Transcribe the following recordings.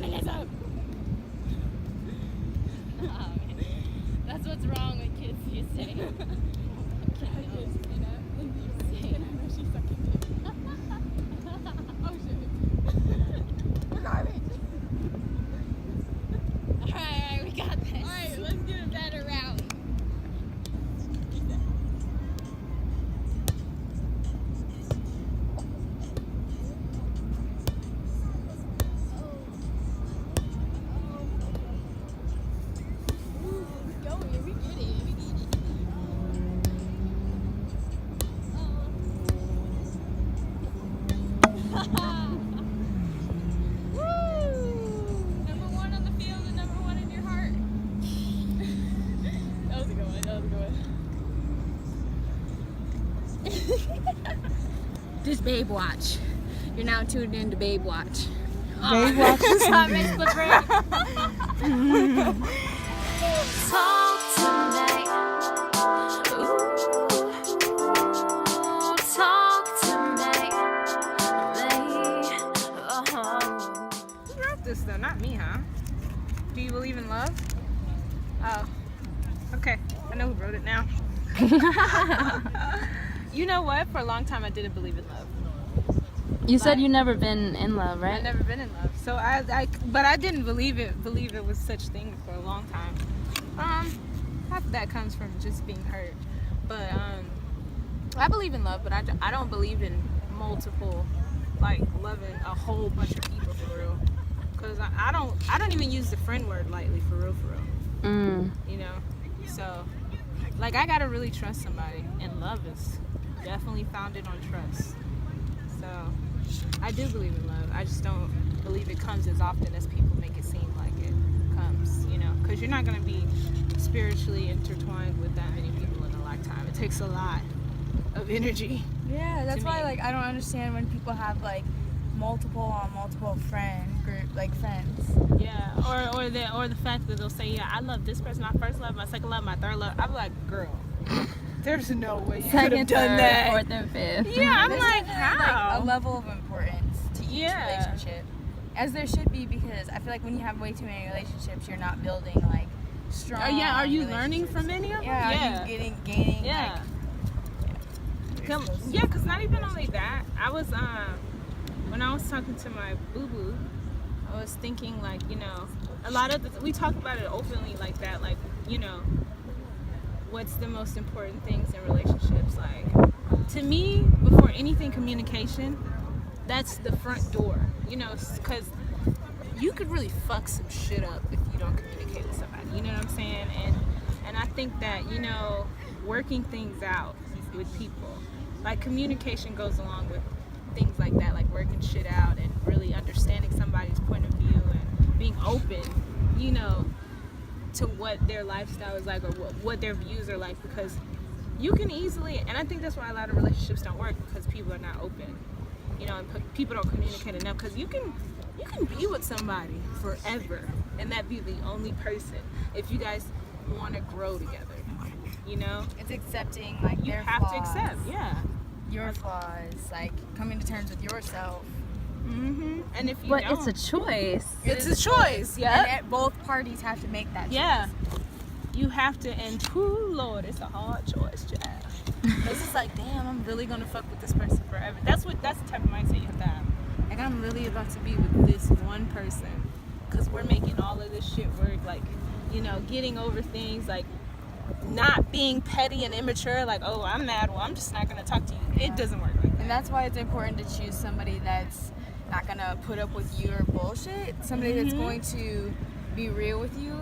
feminism. Oh, man. That's what's wrong with kids these days. We're garbage. Alright, we got this. Alright, let's do a better rally. This Babe Watch. You're now tuned into Babe Watch. Babe Watch is Stop me, split break. Talk tonight. Ooh, talk tonight. Who wrote this though? Not me, huh? Do you believe in love? Oh. Okay. I know who wrote it now. You know what? For a long time I didn't believe in love. You said you never been in love, right? I've never been in love. So but I didn't believe it was such thing for a long time. Half of that comes from just being hurt. But I believe in love, but I don't believe in multiple, like loving a whole bunch of people for real. Cause I don't even use the friend word lightly for real. You know? So like I gotta really trust somebody, and love is definitely founded on trust. So I do believe in love. I just don't believe it comes as often as people make it seem like it comes, you know, because you're not going to be spiritually intertwined with that many people in a lifetime. It takes a lot of energy. Yeah, that's why like I don't understand when people have like multiple friends. Yeah, or the fact that they'll say, yeah, I love this person, my first love, my second love, my third love. I'm like, girl, there's no way you could have done that. Fourth, and fifth. Yeah, I'm There's like, definitely, how? like, a level of importance to each Yeah. relationship, as there should be, because I feel like when you have way too many relationships, you're not building like strong. Are you learning relationships. from any of them? Yeah. Are you gaining? Yeah. Like, Yeah, because not even only that, I was when I was talking to my boo-boo, I was thinking like, you know, a lot of we talk about it openly like that, like, you know, what's the most important things in relationships? Like, to me, before anything, communication. That's the front door, you know, because you could really fuck some shit up if you don't communicate with somebody, you know what I'm saying? And I think that, you know, working things out with people, like communication goes along with things like that, like working shit out and really understanding somebody's point of view and being open, you know, to what their lifestyle is like or what their views are like, because you can easily, and I think that's why a lot of relationships don't work, because people are not open, you know, and people don't communicate enough, because you can be with somebody forever and that be the only person if you guys want to grow together, you know? it's accepting like You their have flaws, to accept, yeah. your flaws, like coming to terms with yourself. Mm-hmm. And if you But don't, it's a choice. it's a choice, yeah. And both parties have to make that choice. Yeah, you have to, and whoo, Lord, it's a hard choice, child. It's just like, damn, I'm really gonna fuck with this person forever. That's the type of mindset you have to have. Like, I'm really about to be with this one person, because we're making all of this shit work. Like, you know, getting over things, like not being petty and immature. Like, oh, I'm mad, well, I'm just not gonna talk to you. It doesn't work like that. And that's why it's important to choose somebody that's not gonna put up with your bullshit. Somebody that's going to be real with you,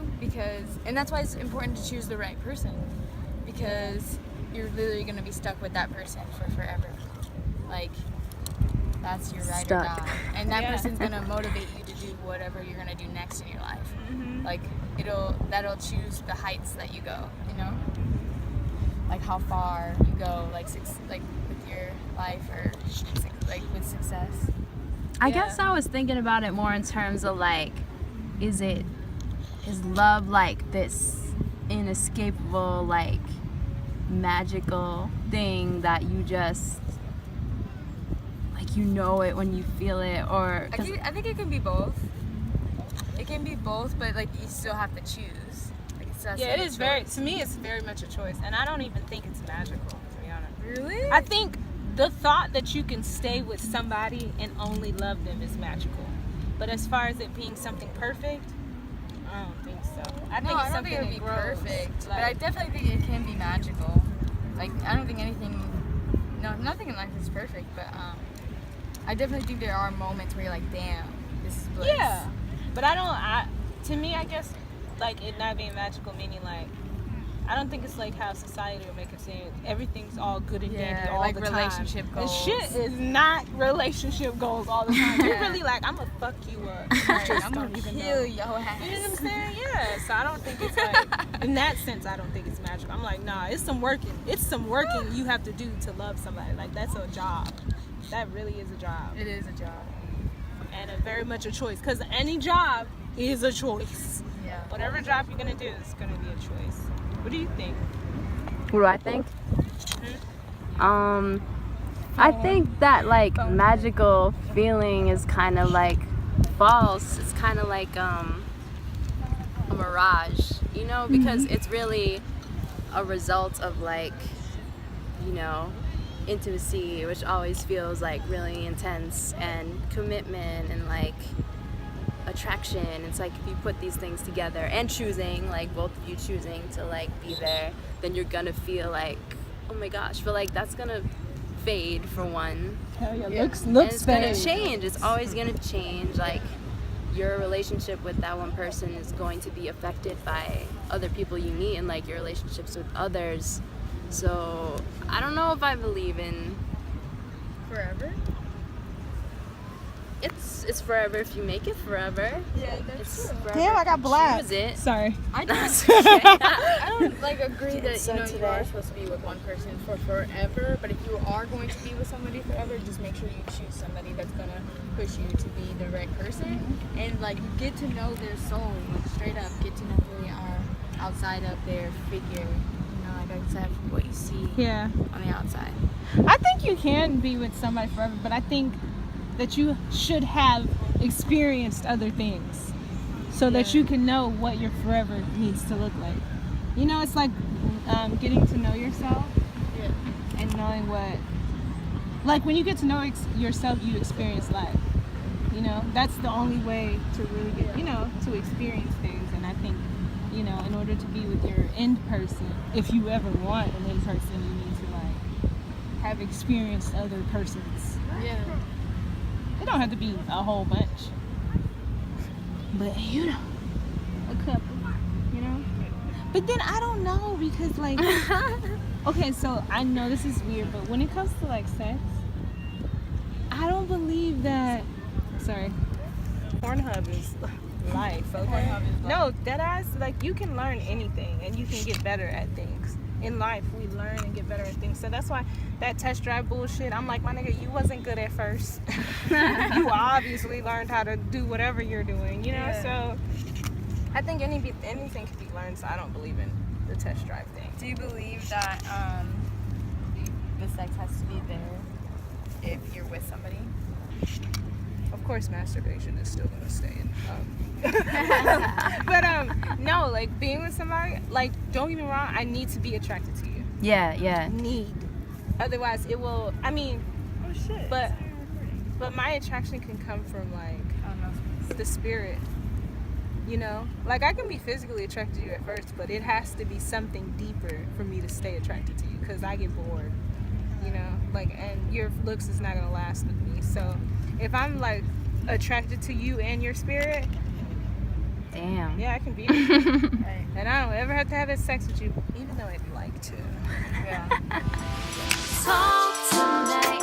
and that's why it's important to choose the right person, because you're literally gonna be stuck with that person for forever. Like, that's your ride or die. And that person's gonna motivate you to do whatever you're gonna do next in your life. Like, that'll choose the heights that you go, you know? Like how far you go, like with your life, or like with success. I guess I was thinking about it more in terms of like, is love like this inescapable, like magical thing that you just like, you know it when you feel it, or I think it can be both. It can be both, but like you still have to choose. Like, Yeah, it is very. To me, it's very much a choice, and I don't even think it's magical. To be honest. Really? I think the thought that you can stay with somebody and only love them is magical. But as far as it being something perfect, I don't think so. I think it's something it would be that grows. perfect, Like, but I definitely think it can be magical. Like I don't think anything, nothing in life is perfect, but I definitely think there are moments where you're like, damn, this is bliss. yeah, but to me, I guess, like it not being magical, meaning like, I don't think it's like how society will make it seem everything's all good and dandy all like the relationship time. goals. This shit is not relationship goals all the time. You're really like, I'm gonna fuck you up. You just I'm don't gonna even kill know. your ass. You know what I'm saying? Yeah. So I don't think it's like, in that sense, I don't think it's magical. I'm like, nah, it's some working. It's some working you have to do to love somebody. Like that's a job. That really is a job. It is a job. And very much a choice. Because any job is a choice. Yeah. Whatever job you're gonna do is gonna be a choice. What do you think? What do I think? I think that like magical feeling is kind of like false. It's kind of like a mirage, you know, because it's really a result of like, you know, intimacy, which always feels like really intense, and commitment and like attraction. It's like if you put these things together and choosing, like both of you choosing to like be there, then you're gonna feel like, oh my gosh, but like that's gonna fade for one. Hell yeah, Yeah. looks And it's gonna change. It's always gonna change. Like your relationship with that one person is going to be affected by other people you meet and like your relationships with others. So I don't know if I believe in Forever? it's forever if you make it forever. Yeah, that's It's true. forever Damn, I if got you black. choose it. Sorry. I don't, That's okay. I don't like agree Getting that you sun know you today. are supposed to be with one person for forever. But if you are going to be with somebody forever, just make sure you choose somebody that's gonna push you to be the right person, and like you get to know their soul, like straight up get to know who they are outside of their figure. You know, like outside of what you see Yeah. on the outside. I think you can be with somebody forever, but I think that you should have experienced other things so that you can know what your forever needs to look like. You know, it's like getting to know yourself Yeah. and knowing what, like when you get to know yourself, you experience life. You know, that's the only way to really get, you know, to experience things. And I think, you know, in order to be with your end person, if you ever want an end person, you need to like have experienced other persons. Yeah. It don't have to be a whole bunch, but you know, a couple, you know. But then I don't know because like, okay, so I know this is weird, but when it comes to like sex, I don't believe that. Sorry, Pornhub is life. Okay? Pornhub is life. No, deadass. Like you can learn anything, and you can get better at things. In life, we learn and get better at things. So that's why that test drive bullshit, I'm like, my nigga, you wasn't good at first. You obviously learned how to do whatever you're doing, you know? Yeah. So I think anything can be learned, so I don't believe in the test drive thing. Do you believe that the sex has to be there if you're with somebody? Of course, masturbation is still gonna stay in. But no, like being with somebody, like don't get me wrong, I need to be attracted to you. Yeah. Need. Otherwise, it will. I mean, Oh shit. but my attraction can come from like the spirit. You know, like I can be physically attracted to you at first, but it has to be something deeper for me to stay attracted to you because I get bored. You know, like, and your looks is not gonna last with me. So if I'm like attracted to you and your spirit, Damn. yeah, I can be with you. Right. And I don't ever have to have sex with you, even though I'd like to. Yeah. Talk to me.